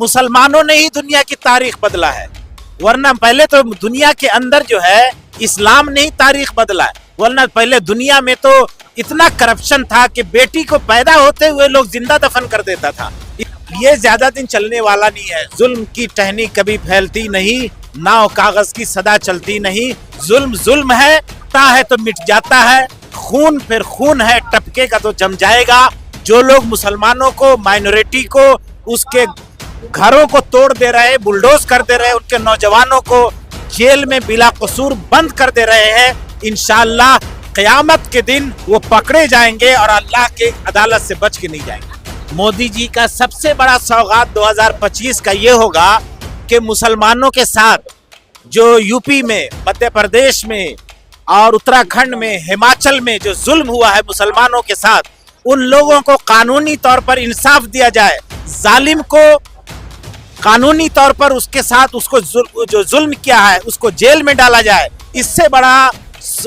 मुसलमानों ने ही दुनिया की तारीख बदला है, वरना पहले तो दुनिया के अंदर जो है इस्लाम ने ही तारीख बदला है। वरना पहले दुनिया में तो इतना करप्शन था कि बेटी को पैदा होते हुए लोग जिंदा दफन कर देता था। ये ज्यादा दिन चलने वाला नहीं है। जुल्म की टहनी कभी फैलती नहीं, नाव कागज की सदा चलती नहीं। जुल्म जुल्म है, ता है तो मिट जाता है, खून फिर खून है, टपकेगा तो जम जाएगा। जो लोग मुसलमानों को, माइनॉरिटी को, उसके घरों को तोड़ दे रहे, बुलडोज कर दे रहे, उनके नौजवानों को जेल में बिला कसूर बंद कर दे रहे हैं, इंशाअल्लाह क़यामत के दिन वो पकड़े जाएंगे और अल्लाह के अदालत से बच के नहीं जाएंगे। मोदी जी का सबसे बड़ा सौगात 2025 का ये होगा कि मुसलमानों के साथ जो यूपी में, मध्य प्रदेश में और उत्तराखंड में, हिमाचल में जो जुल्म हुआ है मुसलमानों के साथ, उन लोगों को कानूनी तौर पर इंसाफ दिया जाए। जालिम को कानूनी तौर पर उसके साथ उसको जो जुल्म किया है उसको जेल में डाला जाए। इससे बड़ा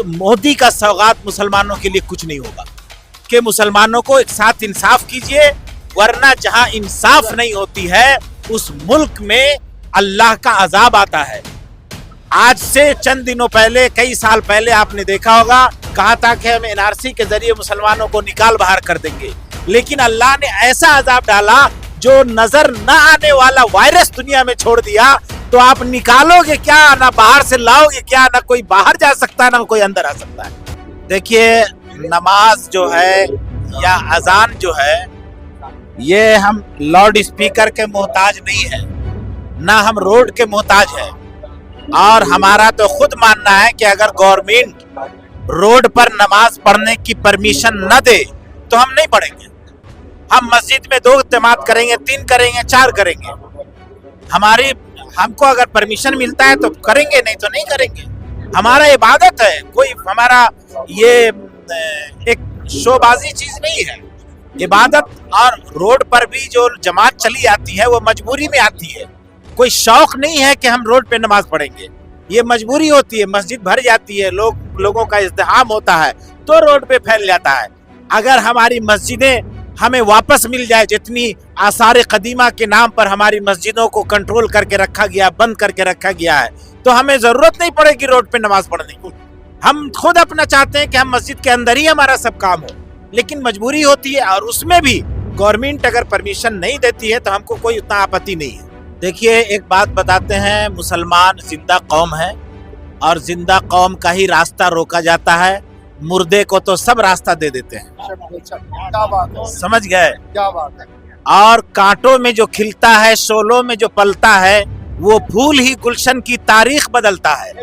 मोदी का सौगात मुसलमानों के लिए कुछ नहीं होगा कि मुसलमानों को एक साथ इंसाफ कीजिए, वरना जहां इंसाफ नहीं होती है उस मुल्क में अल्लाह का अजाब आता है। आज से चंद दिनों पहले, कई साल पहले आपने देखा होगा, कहा था कि हम एनआरसी के जरिए मुसलमानों को निकाल बाहर कर देंगे, लेकिन अल्लाह ने ऐसा अजाब डाला जो नजर न आने वाला वायरस दुनिया में छोड़ दिया। तो आप निकालोगे क्या, ना बाहर से लाओगे क्या, ना कोई बाहर जा सकता है ना कोई अंदर आ सकता है। देखिए, नमाज जो है या अजान जो है, ये हम लाउड स्पीकर के मोहताज नहीं है, ना हम रोड के मोहताज हैं। और हमारा तो खुद मानना है कि अगर गवर्नमेंट रोड पर नमाज पढ़ने की परमिशन न दे तो हम नहीं पढ़ेंगे। हम मस्जिद में 2 जमात करेंगे, 3 करेंगे, 4 करेंगे। हमको अगर परमिशन मिलता है तो करेंगे, नहीं तो नहीं करेंगे। हमारा इबादत है, कोई हमारा ये एक शोबाजी चीज नहीं है। इबादत और रोड पर भी जो जमात चली आती है वो मजबूरी में आती है, कोई शौक नहीं है कि हम रोड पे नमाज पढ़ेंगे। ये मजबूरी होती है, मस्जिद भर जाती है, लोगों का इज़्तिहाम होता है तो रोड पे फैल जाता है। अगर हमारी मस्जिदें हमें वापस मिल जाए, जितनी आसार कदीमा के नाम पर हमारी मस्जिदों को कंट्रोल करके रखा गया, बंद करके रखा गया है, तो हमें जरूरत नहीं पड़ेगी रोड पे नमाज पढ़ने की। हम खुद अपना चाहते हैं कि हम मस्जिद के अंदर ही हमारा सब काम हो, लेकिन मजबूरी होती है और उसमें भी गवर्नमेंट अगर परमिशन नहीं देती है तो हमको कोई उतना आपत्ति नहीं है। देखिए, एक बात बताते हैं, मुसलमान जिंदा कौम है और जिंदा कौम का ही रास्ता रोका जाता है, मुर्दे को तो सब रास्ता दे देते हैं। क्या बात है, समझ गए? क्या बात है। और कांटों में जो खिलता है, शोलों में जो पलता है, वो फूल ही गुलशन की तारीख बदलता है।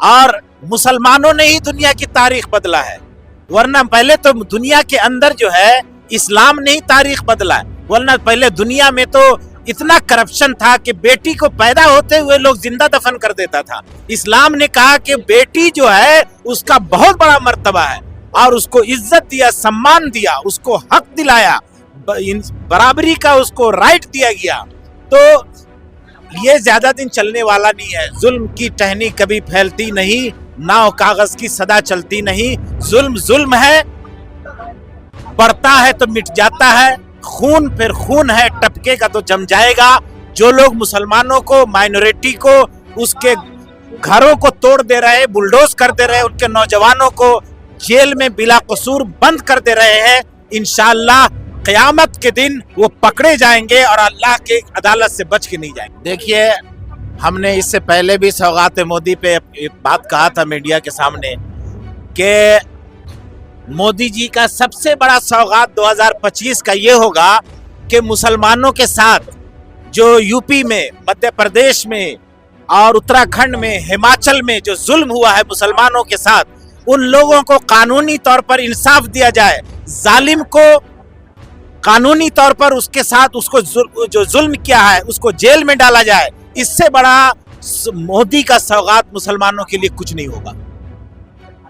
और मुसलमानों ने ही दुनिया की तारीख बदला है, वरना पहले तो दुनिया के अंदर जो है इस्लाम ने ही तारीख बदला है। वरना पहले दुनिया में तो इतना करप्शन था कि बेटी को पैदा होते हुए लोग जिंदा दफन कर देता था। इस्लाम ने कहा कि बेटी जो है उसका बहुत बड़ा मर्तबा है और उसको इज्जत दिया, सम्मान दिया, उसको हक दिलाया, बराबरी का उसको राइट दिया गया। तो ये ज्यादा दिन चलने वाला नहीं है। जुल्म की टहनी कभी फैलती नहीं, नाव कागज की सदा चलती नहीं। जुल्म जुल्म है, बढ़ता है तो मिट जाता है, खून फिर खून है, टपकेगा तो जम जाएगा। जो लोग मुसलमानों को, माइनॉरिटी को, उसके घरों को तोड़ दे रहे, बुलडोज कर दे रहे, उनके नौजवानों को जेल में बिला कसूर बंद कर दे रहे हैं, इंशाअल्लाह क़यामत के दिन वो पकड़े जाएंगे और अल्लाह के अदालत से बच के नहीं जाएंगे। देखिए, हमने इससे पहले भी सौगात मोदी पे एक बात कहा था मीडिया के सामने कि मोदी जी का सबसे बड़ा सौगात 2025 का ये होगा कि मुसलमानों के साथ जो यूपी में, मध्य प्रदेश में और उत्तराखंड में, हिमाचल में जो जुल्म हुआ है मुसलमानों के साथ, उन लोगों को कानूनी तौर पर इंसाफ दिया जाए। जालिम को कानूनी तौर पर उसके साथ उसको जो जुल्म किया है उसको जेल में डाला जाए। इससे बड़ा मोदी का सौगात मुसलमानों के लिए कुछ नहीं होगा।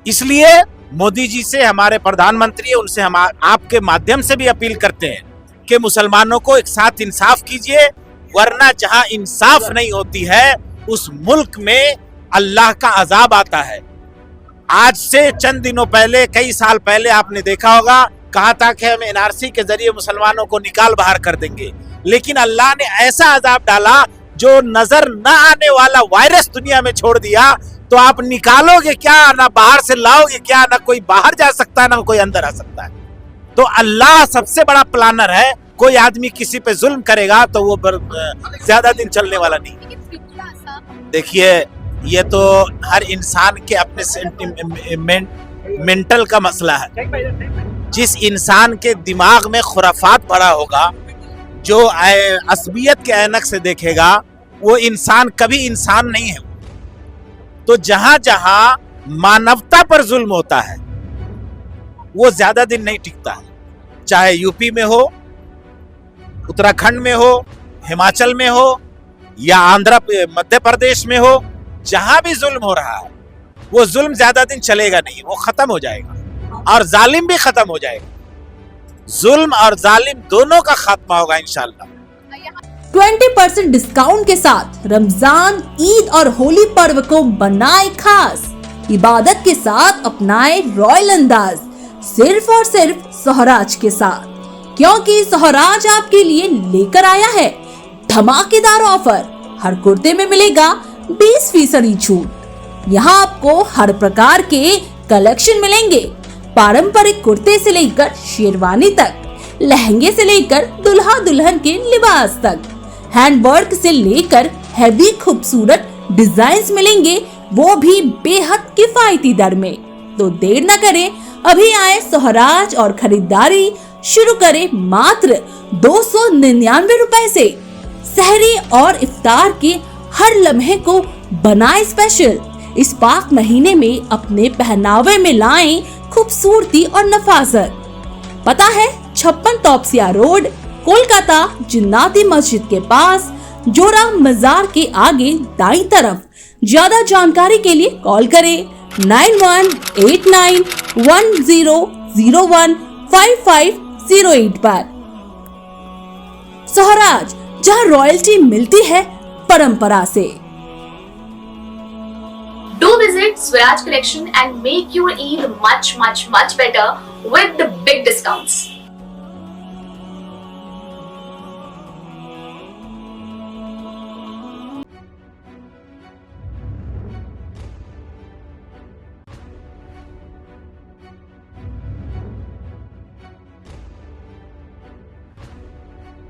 इसलिए मोदी जी से, हमारे प्रधानमंत्री, उनसे हम आपके माध्यम से भी अपील करते हैं कि मुसलमानों को एक साथ इंसाफ कीजिए, वरना जहां इंसाफ नहीं होती है उस मुल्क में अल्लाह का अजाब आता है। आज से चंद दिनों पहले, कई साल पहले आपने देखा होगा, कहा था कि हम एनआरसी के जरिए मुसलमानों को निकाल बाहर कर देंगे, लेकिन अल्लाह ने ऐसा अजाब डाला जो नजर न आने वाला वायरस दुनिया में छोड़ दिया। तो आप निकालोगे क्या, ना बाहर से लाओगे क्या, ना कोई बाहर जा सकता है ना कोई अंदर आ सकता है। तो अल्लाह सबसे बड़ा प्लानर है। कोई आदमी किसी पे जुल्म करेगा तो वो ज्यादा दिन चलने वाला नहीं। देखिए, ये तो हर इंसान के अपने मेंटल का मसला है। जिस इंसान के दिमाग में खुराफात भरा होगा, जो असबियत के ऐनक से देखेगा, वो इंसान कभी इंसान नहीं है। तो जहां जहां मानवता पर जुल्म होता है वो ज्यादा दिन नहीं टिकता है। चाहे यूपी में हो, उत्तराखंड में हो, हिमाचल में हो या मध्य प्रदेश में हो, जहां भी जुल्म हो रहा है वो जुल्म ज्यादा दिन चलेगा नहीं, वो खत्म हो जाएगा और जालिम भी खत्म हो जाएगा। जुल्म और जालिम दोनों का खात्मा होगा इंशाअल्लाह। 20% डिस्काउंट के साथ रमजान, ईद और होली पर्व को बनाए खास। इबादत के साथ अपनाए रॉयल अंदाज, सिर्फ और सिर्फ सोहराज के साथ, क्योंकि सोहराज आपके लिए लेकर आया है धमाकेदार ऑफर। हर कुर्ते में मिलेगा 20% छूट। यहाँ आपको हर प्रकार के कलेक्शन मिलेंगे, पारंपरिक कुर्ते से लेकर शेरवानी तक, लहंगे से लेकर दुल्हा दुल्हन के लिबास तक, हैंडवर्क से लेकर हैवी खूबसूरत डिजाइन्स मिलेंगे, वो भी बेहद किफायती दर में। तो देर न करें, अभी आए सोहराज और खरीदारी शुरू करें मात्र 299 रुपए से। सहरी और इफ्तार के हर लम्हे को बनाए स्पेशल। इस पाक महीने में अपने पहनावे में लाएं खूबसूरती और नफासत। पता है 56 तौबसिया रोड, कोलकाता, जिन्नाती मस्जिद के पास, जोरा मजार के आगे दाईं तरफ। ज्यादा जानकारी के लिए कॉल करें 918910015508 पर। सोहराज, जहां रॉयल्टी मिलती है परंपरा से। Do visit Swaraj Collection and make your Eid much better with the big discounts.